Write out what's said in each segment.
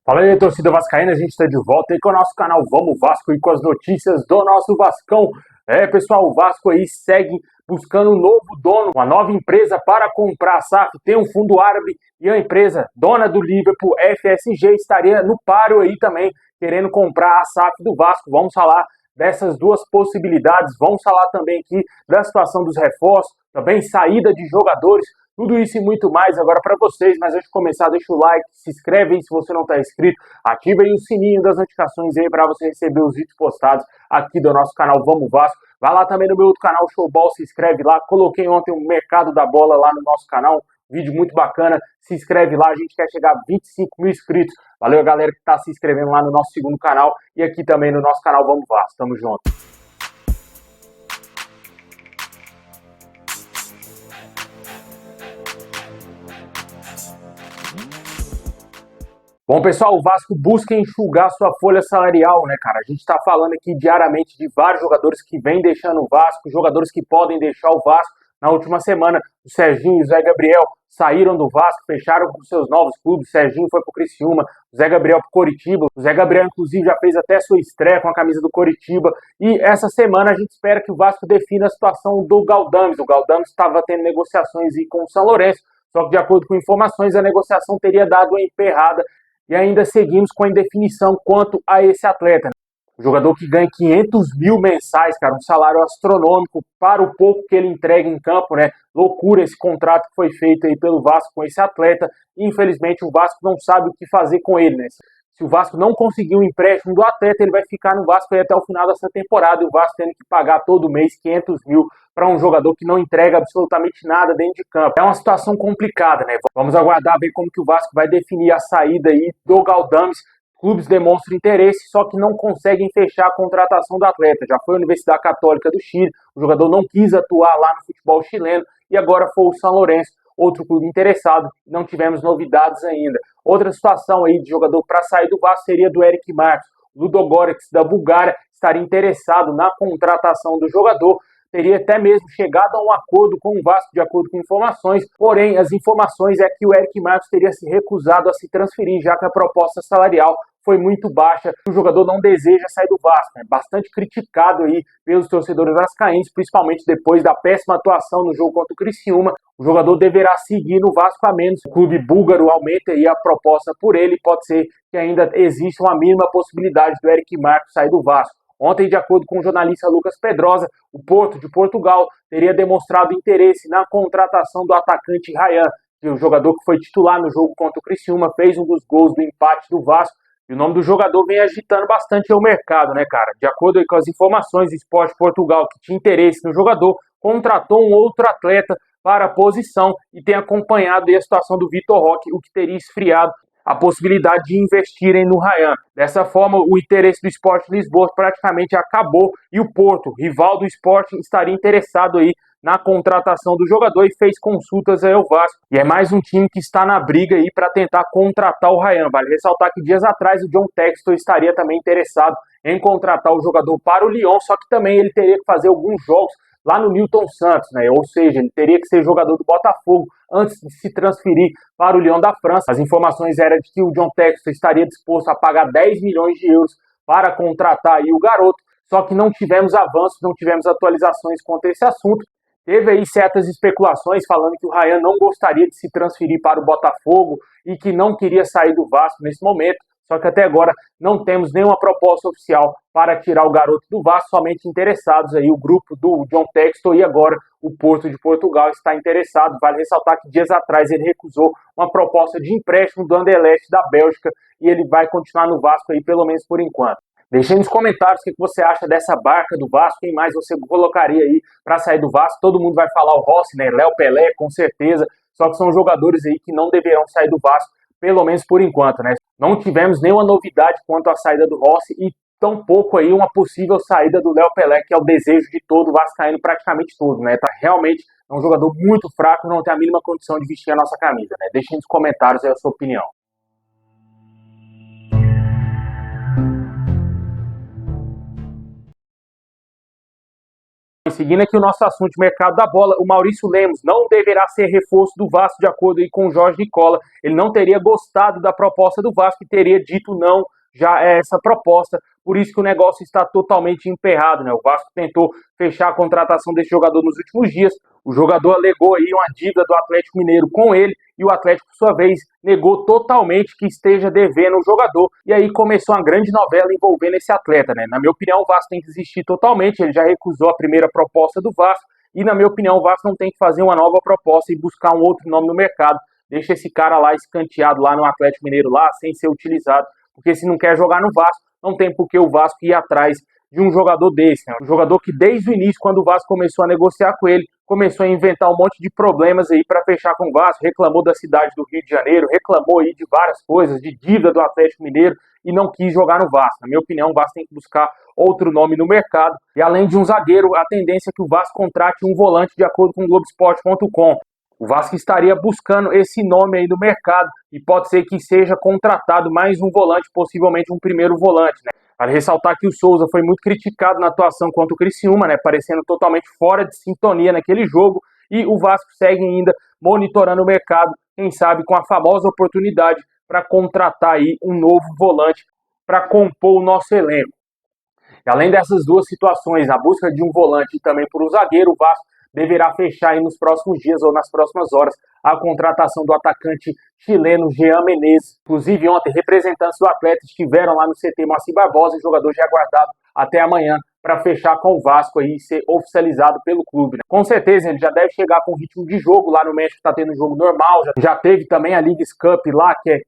Fala aí, torcida vascaína, a gente está de volta aí com o nosso canal Vamos Vasco e com as notícias do nosso Vascão. Pessoal, o Vasco aí segue buscando um novo dono, uma nova empresa para comprar a SAF. Tem um fundo árabe e a empresa dona do Liverpool, FSG, estaria no páreo aí também, querendo comprar a SAF do Vasco. Vamos falar dessas duas possibilidades, vamos falar também aqui da situação dos reforços, também saída de jogadores. Tudo isso e muito mais agora para vocês, mas antes de começar, deixa o like, se inscreve aí se você não está inscrito, ativa aí o sininho das notificações aí para você receber os vídeos postados aqui do nosso canal Vamos Vasco. Vai lá também no meu outro canal, Showball, se inscreve lá. Coloquei ontem o Mercado da Bola lá no nosso canal, vídeo muito bacana. Se inscreve lá, a gente quer chegar a 25 mil inscritos. Valeu, galera que está se inscrevendo lá no nosso segundo canal e aqui também no nosso canal Vamos Vasco. Tamo junto. Bom, pessoal, o Vasco busca enxugar sua folha salarial, né, cara? A gente tá falando aqui diariamente de vários jogadores que vêm deixando o Vasco, jogadores que podem deixar o Vasco. Na última semana, o Serginho e o Zé Gabriel saíram do Vasco, fecharam com seus novos clubes. O Serginho foi pro Criciúma, o Zé Gabriel pro Coritiba. O Zé Gabriel, inclusive, já fez até sua estreia com a camisa do Coritiba. E essa semana a gente espera que o Vasco defina a situação do Galdames. O Galdames estava tendo negociações aí com o São Lourenço, só que, de acordo com informações, a negociação teria dado uma emperrada. E ainda seguimos com a indefinição quanto a esse atleta. Um jogador que ganha 500 mil mensais, cara, um salário astronômico para o pouco que ele entrega em campo, né? Loucura esse contrato que foi feito aí pelo Vasco com esse atleta. Infelizmente o Vasco não sabe o que fazer com ele, né? Se o Vasco não conseguir um empréstimo do atleta, ele vai ficar no Vasco aí até o final dessa temporada. E o Vasco tendo que pagar todo mês 500 mil para um jogador que não entrega absolutamente nada dentro de campo. É uma situação complicada, né? Vamos aguardar ver como que o Vasco vai definir a saída aí do Galdames. Clubes demonstram interesse, só que não conseguem fechar a contratação do atleta. Já foi a Universidade Católica do Chile, o jogador não quis atuar lá no futebol chileno e agora foi o São Lourenço, outro clube interessado. Não tivemos novidades ainda. Outra situação aí de jogador para sair do Vasco seria do Eric Marques. O Ludogorets da Bulgária estaria interessado na contratação do jogador. Teria até mesmo chegado a um acordo com o Vasco, de acordo com informações, porém as informações é que o Eric Marques teria se recusado a se transferir, já que a proposta salarial foi muito baixa. O jogador não deseja sair do Vasco, é bastante criticado aí pelos torcedores vascaínos, principalmente depois da péssima atuação no jogo contra o Criciúma. O jogador deverá seguir no Vasco a menos. O clube búlgaro aumenta aí a proposta por ele, pode ser que ainda exista uma mínima possibilidade do Eric Marques sair do Vasco. Ontem, de acordo com o jornalista Lucas Pedrosa, o Porto de Portugal teria demonstrado interesse na contratação do atacante Ryan, que é o jogador que foi titular no jogo contra o Criciúma, fez um dos gols do empate do Vasco. E o nome do jogador vem agitando bastante o mercado, né, cara? De acordo com as informações, o Sport Portugal, que tinha interesse no jogador, contratou um outro atleta para a posição e tem acompanhado aí a situação do Vitor Roque, o que teria esfriado a possibilidade de investirem no Ryan. Dessa forma, o interesse do Sport Lisboa praticamente acabou e o Porto, rival do Sport, estaria interessado aí na contratação do jogador e fez consultas ao Vasco. E é mais um time que está na briga aí para tentar contratar o Ryan. Vale ressaltar que dias atrás o John Textor estaria também interessado em contratar o jogador para o Lyon, só que também ele teria que fazer alguns jogos lá no Newton Santos, né? Ou seja, ele teria que ser jogador do Botafogo antes de se transferir para o Lyon da França. As informações eram de que o John Textor estaria disposto a pagar 10 milhões de euros para contratar aí o garoto, só que não tivemos avanços, não tivemos atualizações quanto a esse assunto. Teve aí certas especulações falando que o Ryan não gostaria de se transferir para o Botafogo e que não queria sair do Vasco nesse momento. Só que até agora não temos nenhuma proposta oficial para tirar o garoto do Vasco, somente interessados aí o grupo do John Textor e agora o Porto de Portugal está interessado. Vale ressaltar que dias atrás ele recusou uma proposta de empréstimo do Anderlecht da Bélgica e ele vai continuar no Vasco aí pelo menos por enquanto. Deixe nos comentários o que você acha dessa barca do Vasco, quem mais você colocaria aí para sair do Vasco. Todo mundo vai falar o Rossi, né? Léo Pelé, com certeza, só que são jogadores aí que não deverão sair do Vasco, pelo menos por enquanto, né? Não tivemos nenhuma novidade quanto à saída do Rossi e tampouco aí uma possível saída do Léo Pelé, que é o desejo de todo vascaíno, praticamente todo, né? Tá realmente é um jogador muito fraco, não tem a mínima condição de vestir a nossa camisa, né? Deixe nos comentários aí a sua opinião. seguindo aqui o nosso assunto de mercado da bola, o Maurício Lemos não deverá ser reforço do Vasco de acordo aí com o Jorge Nicola. Ele não teria gostado da proposta do Vasco e teria dito não já a essa proposta, por isso que o negócio está totalmente emperrado, né? O Vasco tentou fechar a contratação desse jogador nos últimos dias, o jogador alegou aí uma dívida do Atlético Mineiro com ele e o Atlético, por sua vez, negou totalmente que esteja devendo o jogador. E aí começou uma grande novela envolvendo esse atleta, né? Na minha opinião, o Vasco tem que desistir totalmente, ele já recusou a primeira proposta do Vasco e, na minha opinião, o Vasco não tem que fazer uma nova proposta e buscar um outro nome no mercado. Deixa esse cara lá escanteado lá no Atlético Mineiro, lá, sem ser utilizado, porque se não quer jogar no Vasco, não tem por que o Vasco ir atrás de um jogador desse, né? Um jogador que desde o início, quando o Vasco começou a negociar com ele, começou a inventar um monte de problemas aí para fechar com o Vasco, reclamou da cidade do Rio de Janeiro, reclamou aí de várias coisas, de dívida do Atlético Mineiro e não quis jogar no Vasco. Na minha opinião, o Vasco tem que buscar outro nome no mercado. E além de um zagueiro, a tendência é que o Vasco contrate um volante de acordo com o Globoesporte.com. O Vasco estaria buscando esse nome aí no mercado e pode ser que seja contratado mais um volante, possivelmente um primeiro volante, né? Vale ressaltar que o Souza foi muito criticado na atuação contra o Criciúma, né? Parecendo totalmente fora de sintonia naquele jogo, e o Vasco segue ainda monitorando o mercado, quem sabe com a famosa oportunidade para contratar aí um novo volante para compor o nosso elenco. E além dessas duas situações, a busca de um volante e também por um zagueiro, o Vasco deverá fechar aí nos próximos dias ou nas próximas horas a contratação do atacante chileno Jean Menezes. Inclusive ontem, representantes do atleta estiveram lá no CT Moacir Barbosa, o jogador já é aguardado até amanhã para fechar com o Vasco aí e ser oficializado pelo clube, né? Com certeza ele já deve chegar com ritmo de jogo, lá no México está tendo jogo normal, já teve também a Leagues Cup lá, que é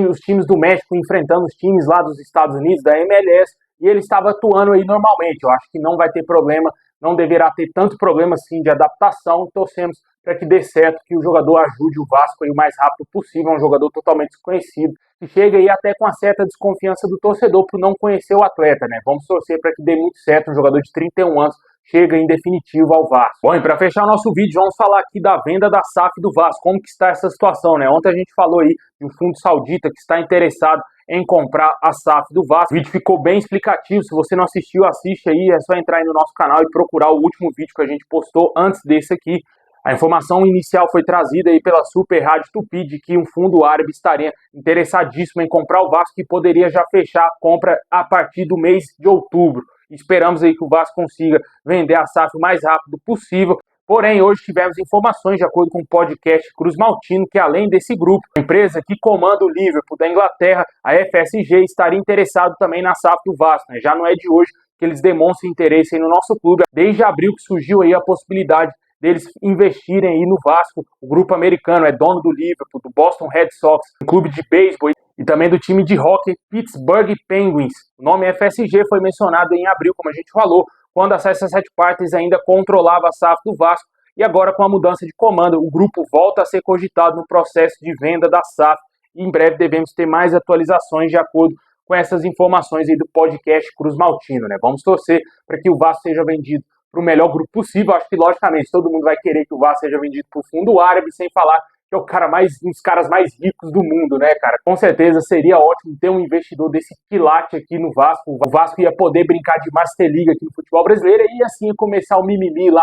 os times do México enfrentando os times lá dos Estados Unidos, da MLS, e ele estava atuando aí normalmente. Eu acho que não vai ter problema, não deverá ter tanto problema assim de adaptação. Torcemos para que dê certo, que o jogador ajude o Vasco aí o mais rápido possível. É um jogador totalmente desconhecido, que chega aí até com uma certa desconfiança do torcedor por não conhecer o atleta, né? Vamos torcer para que dê muito certo. Um jogador de 31 anos chega em definitivo ao Vasco. Bom, e para fechar o nosso vídeo, vamos falar aqui da venda da SAF do Vasco. Como que está essa situação, né? Ontem a gente falou aí de um fundo saudita que está interessado em comprar a SAF do Vasco. O vídeo ficou bem explicativo. Se você não assistiu, assiste aí. É só entrar aí no nosso canal e procurar o último vídeo que a gente postou antes desse aqui. A informação inicial foi trazida aí pela Super Rádio Tupi de que um fundo árabe estaria interessadíssimo em comprar o Vasco e poderia já fechar a compra a partir do mês de outubro. Esperamos aí que o Vasco consiga vender a SAF o mais rápido possível. Porém, hoje tivemos informações, de acordo com o podcast Cruz Maltino, que além desse grupo, a empresa que comanda o Liverpool da Inglaterra, a FSG, estaria interessado também na SAF do Vasco, né? Já não é de hoje que eles demonstram interesse aí no nosso clube. Desde abril que surgiu aí a possibilidade deles investirem aí no Vasco. O grupo americano é dono do Liverpool, do Boston Red Sox, um clube de beisebol e também do time de hóquei Pittsburgh Penguins. O nome FSG foi mencionado em abril, como a gente falou, quando a 77 Partners ainda controlava a SAF do Vasco, e agora com a mudança de comando, o grupo volta a ser cogitado no processo de venda da SAF, e em breve devemos ter mais atualizações de acordo com essas informações aí do podcast Cruz Maltino, né? Vamos torcer para que o Vasco seja vendido para o melhor grupo possível. Acho que, logicamente, todo mundo vai querer que o Vasco seja vendido para o fundo árabe, sem falar que é o cara um dos caras mais ricos do mundo, né, cara? Com certeza seria ótimo ter um investidor desse quilate aqui no Vasco. O Vasco ia poder brincar de Master League aqui no futebol brasileiro e assim ia começar o mimimi lá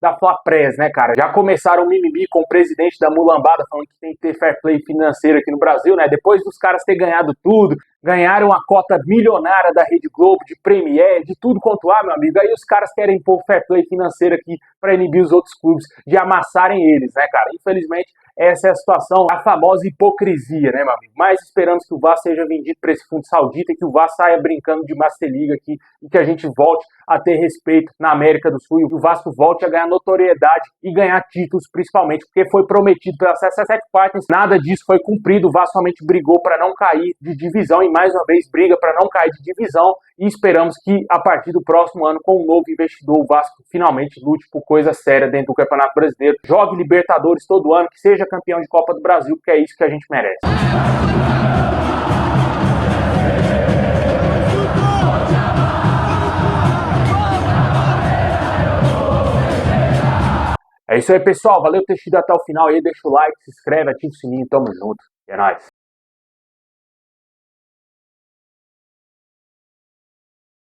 da Fla-Press, né, cara? Já começaram o mimimi com o presidente da Mulambada falando que tem que ter fair play financeiro aqui no Brasil, né? Depois dos caras ter ganhado tudo, ganharam a cota milionária da Rede Globo, de Premier, de tudo quanto há, meu amigo. Aí os caras querem pôr fair play financeiro aqui para inibir os outros clubes de amassarem eles, né, cara? Infelizmente, essa é a situação, a famosa hipocrisia, né, meu amigo? Mas esperamos que o Vasco seja vendido para esse fundo saudita, que o Vasco saia brincando de Master League aqui e que a gente volte a ter respeito na América do Sul e o Vasco volte a ganhar notoriedade e ganhar títulos, principalmente, porque foi prometido pela 77 Partners, nada disso foi cumprido. O Vasco somente brigou para não cair de divisão e mais uma vez briga para não cair de divisão, e esperamos que a partir do próximo ano, com um novo investidor, o Vasco finalmente lute por coisa séria dentro do Campeonato Brasileiro, jogue Libertadores todo ano, que seja campeão de Copa do Brasil, porque é isso que a gente merece. É isso aí, pessoal. Valeu por ter assistido até o final aí. Deixa o like, se inscreve, ativa o sininho. Tamo junto. É nóis.